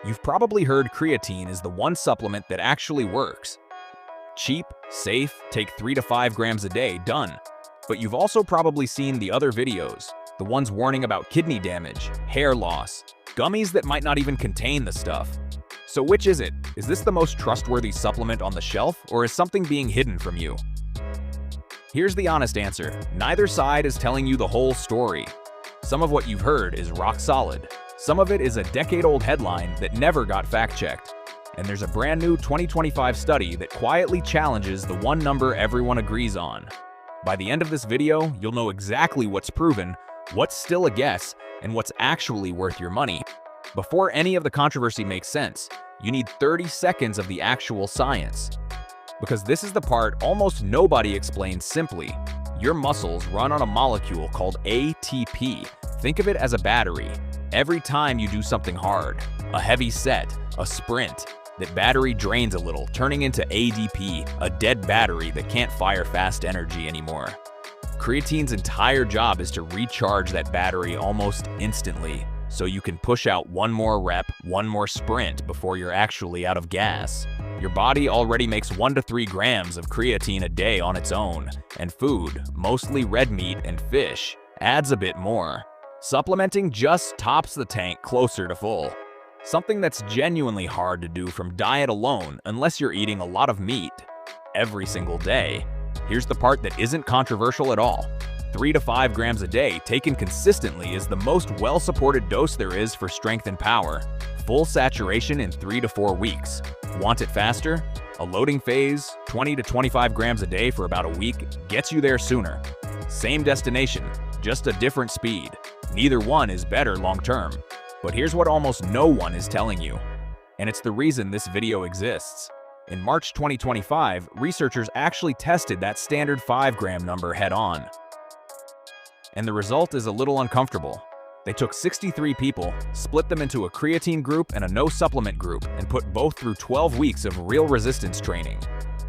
You've probably heard creatine is the one supplement that actually works. Cheap, safe, take 3 to 5 grams a day, done. But you've also probably seen the other videos, the ones warning about kidney damage, hair loss, gummies that might not even contain the stuff. So which is it? Is this the most trustworthy supplement on the shelf, or is something being hidden from you? Here's the honest answer. Neither side is telling you the whole story. Some of what you've heard is rock solid. Some of it is a decade-old headline that never got fact-checked. And there's a brand new 2025 study that quietly challenges the one number everyone agrees on. By the end of this video, you'll know exactly what's proven, what's still a guess, and what's actually worth your money. Before any of the controversy makes sense, you need 30 seconds of the actual science. Because this is the part almost nobody explains simply. Your muscles run on a molecule called ATP. Think of it as a battery. Every time you do something hard, a heavy set, a sprint, that battery drains a little, turning into ADP, a dead battery that can't fire fast energy anymore. Creatine's entire job is to recharge that battery almost instantly, so you can push out one more rep, one more sprint before you're actually out of gas. Your body already makes 1 to 3 grams of creatine a day on its own, and food, mostly red meat and fish, adds a bit more. Supplementing just tops the tank closer to full. Something that's genuinely hard to do from diet alone unless you're eating a lot of meat every single day. Here's the part that isn't controversial at all. 3 to 5 grams a day taken consistently is the most well-supported dose there is for strength and power. Full saturation in 3 to 4 weeks. Want it faster? A loading phase, 20 to 25 grams a day for about a week, gets you there sooner. Same destination, just a different speed. Neither one is better long-term. But here's what almost no one is telling you. And it's the reason this video exists. In March 2025, researchers actually tested that standard 5-gram number head-on. And the result is a little uncomfortable. They took 63 people, split them into a creatine group and a no-supplement group, and put both through 12 weeks of real resistance training.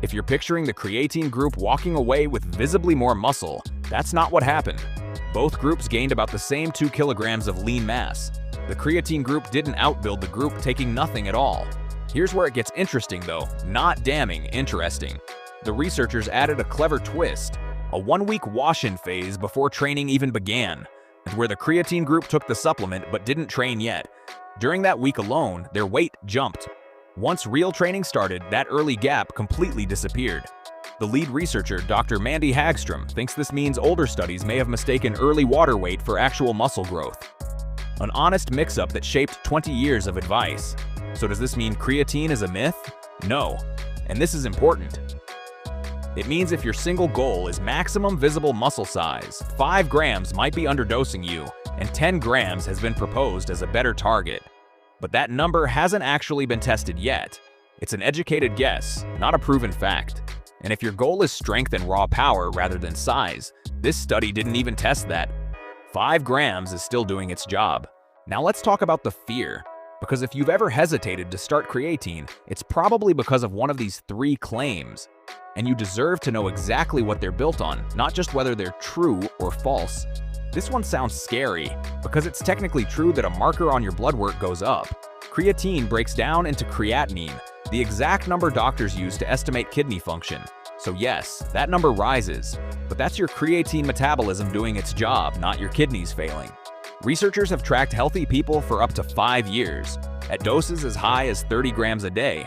If you're picturing the creatine group walking away with visibly more muscle, that's not what happened. Both groups gained about the same 2 kilograms of lean mass. The creatine group didn't outbuild the group taking nothing at all. Here's where it gets interesting though, not damning interesting. The researchers added a clever twist, a 1-week wash-in phase before training even began, and where the creatine group took the supplement but didn't train yet. During that week alone, their weight jumped. Once real training started, that early gap completely disappeared. The lead researcher, Dr. Mandy Hagstrom, thinks this means older studies may have mistaken early water weight for actual muscle growth. An honest mix-up that shaped 20 years of advice. So does this mean creatine is a myth? No. And this is important. It means if your single goal is maximum visible muscle size, 5 grams might be underdosing you, and 10 grams has been proposed as a better target. But that number hasn't actually been tested yet. It's an educated guess, not a proven fact. And if your goal is strength and raw power rather than size, this study didn't even test that. 5 grams is still doing its job. Now let's talk about the fear. Because if you've ever hesitated to start creatine, it's probably because of one of these 3 claims. And you deserve to know exactly what they're built on, not just whether they're true or false. This one sounds scary, because it's technically true that a marker on your blood work goes up. Creatine breaks down into creatinine, the exact number doctors use to estimate kidney function. So yes, that number rises, but that's your creatine metabolism doing its job, not your kidneys failing. Researchers have tracked healthy people for up to 5 years, at doses as high as 30 grams a day,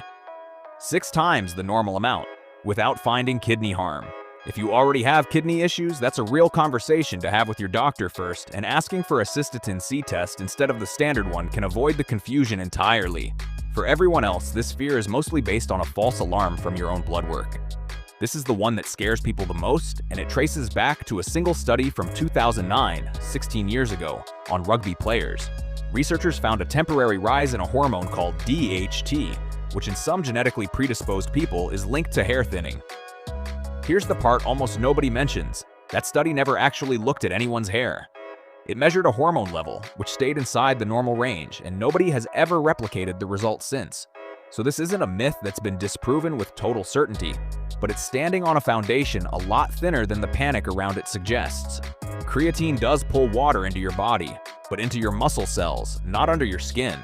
6 times the normal amount, without finding kidney harm. If you already have kidney issues, that's a real conversation to have with your doctor first, and asking for a cystatin C test instead of the standard one can avoid the confusion entirely. For everyone else, this fear is mostly based on a false alarm from your own blood work. This is the one that scares people the most, and it traces back to a single study from 2009, 16 years ago, on rugby players. Researchers found a temporary rise in a hormone called DHT, which in some genetically predisposed people is linked to hair thinning. Here's the part almost nobody mentions. That study never actually looked at anyone's hair. It measured a hormone level, which stayed inside the normal range, and nobody has ever replicated the results since. So this isn't a myth that's been disproven with total certainty, but it's standing on a foundation a lot thinner than the panic around it suggests. Creatine does pull water into your body, but into your muscle cells, not under your skin.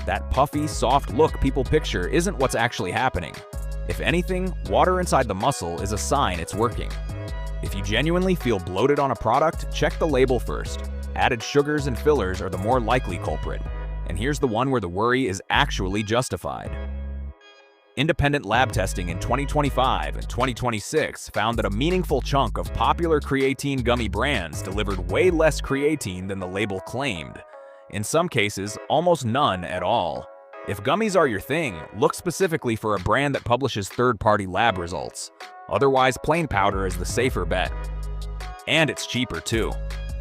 That puffy, soft look people picture isn't what's actually happening. If anything, water inside the muscle is a sign it's working. If you genuinely feel bloated on a product, check the label first. Added sugars and fillers are the more likely culprit. And here's the one where the worry is actually justified. Independent lab testing in 2025 and 2026 found that a meaningful chunk of popular creatine gummy brands delivered way less creatine than the label claimed. In some cases, almost none at all. If gummies are your thing, look specifically for a brand that publishes third-party lab results. Otherwise, plain powder is the safer bet. And it's cheaper too.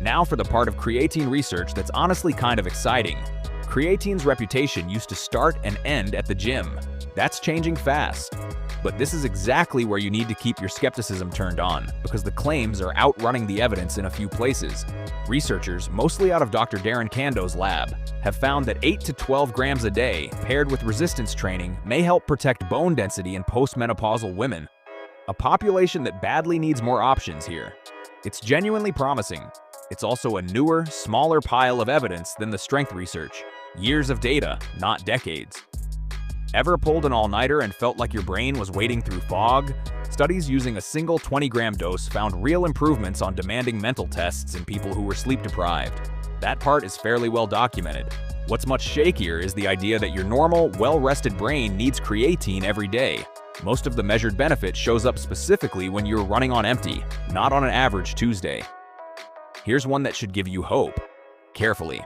Now for the part of creatine research that's honestly kind of exciting. Creatine's reputation used to start and end at the gym. That's changing fast. But this is exactly where you need to keep your skepticism turned on, because the claims are outrunning the evidence in a few places. Researchers, mostly out of Dr. Darren Kando's lab, have found that 8 to 12 grams a day, paired with resistance training, may help protect bone density in postmenopausal women, a population that badly needs more options here. It's genuinely promising. It's also a newer, smaller pile of evidence than the strength research. Years of data, not decades. Ever pulled an all-nighter and felt like your brain was wading through fog? Studies using a single 20-gram dose found real improvements on demanding mental tests in people who were sleep-deprived. That part is fairly well documented. What's much shakier is the idea that your normal, well-rested brain needs creatine every day. Most of the measured benefit shows up specifically when you're running on empty, not on an average Tuesday. Here's one that should give you hope. Carefully.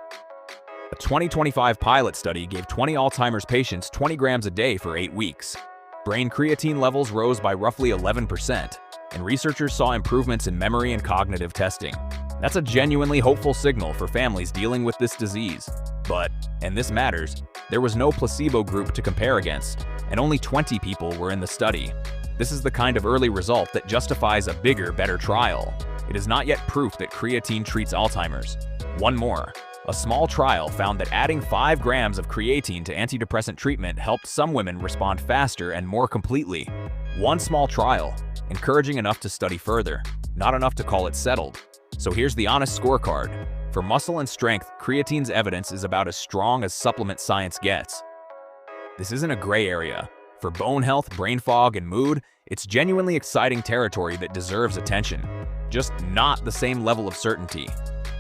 A 2025 pilot study gave 20 Alzheimer's patients 20 grams a day for 8 weeks. Brain creatine levels rose by roughly 11%, and researchers saw improvements in memory and cognitive testing. That's a genuinely hopeful signal for families dealing with this disease. But, and this matters, there was no placebo group to compare against, and only 20 people were in the study. This is the kind of early result that justifies a bigger, better trial. It is not yet proof that creatine treats Alzheimer's. One more. A small trial found that adding 5 grams of creatine to antidepressant treatment helped some women respond faster and more completely. One small trial, encouraging enough to study further, not enough to call it settled. So here's the honest scorecard. For muscle and strength, creatine's evidence is about as strong as supplement science gets. This isn't a gray area. For bone health, brain fog, and mood, it's genuinely exciting territory that deserves attention. Just not the same level of certainty.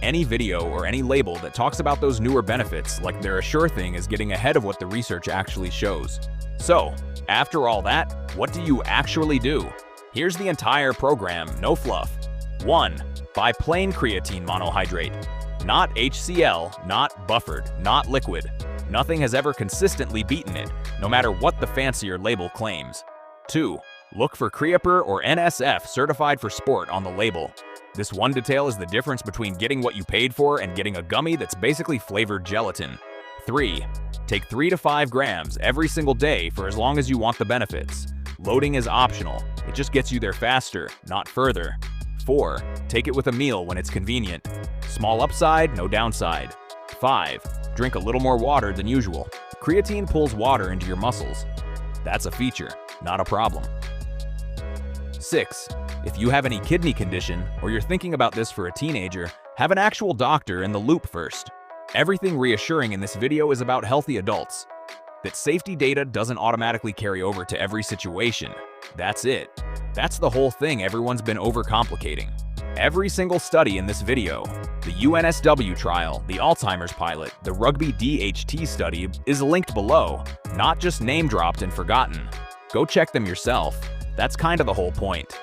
Any video or any label that talks about those newer benefits like they're a sure thing is getting ahead of what the research actually shows. So, after all that, what do you actually do? Here's the entire program, no fluff. 1. Buy plain creatine monohydrate. Not HCl, not buffered, not liquid. Nothing has ever consistently beaten it, no matter what the fancier label claims. 2. Look for Creaper or NSF certified for sport on the label. This one detail is the difference between getting what you paid for and getting a gummy that's basically flavored gelatin. 3. Take 3 to 5 grams every single day for as long as you want the benefits. Loading is optional. It just gets you there faster, not further. 4. Take it with a meal when it's convenient. Small upside, no downside. 5. Drink a little more water than usual. Creatine pulls water into your muscles. That's a feature, not a problem. 6. If you have any kidney condition, or you're thinking about this for a teenager, have an actual doctor in the loop first. Everything reassuring in this video is about healthy adults. That safety data doesn't automatically carry over to every situation. That's it. That's the whole thing everyone's been overcomplicating. Every single study in this video, the UNSW trial, the Alzheimer's pilot, the rugby DHT study, is linked below, not just name-dropped and forgotten. Go check them yourself. That's kind of the whole point.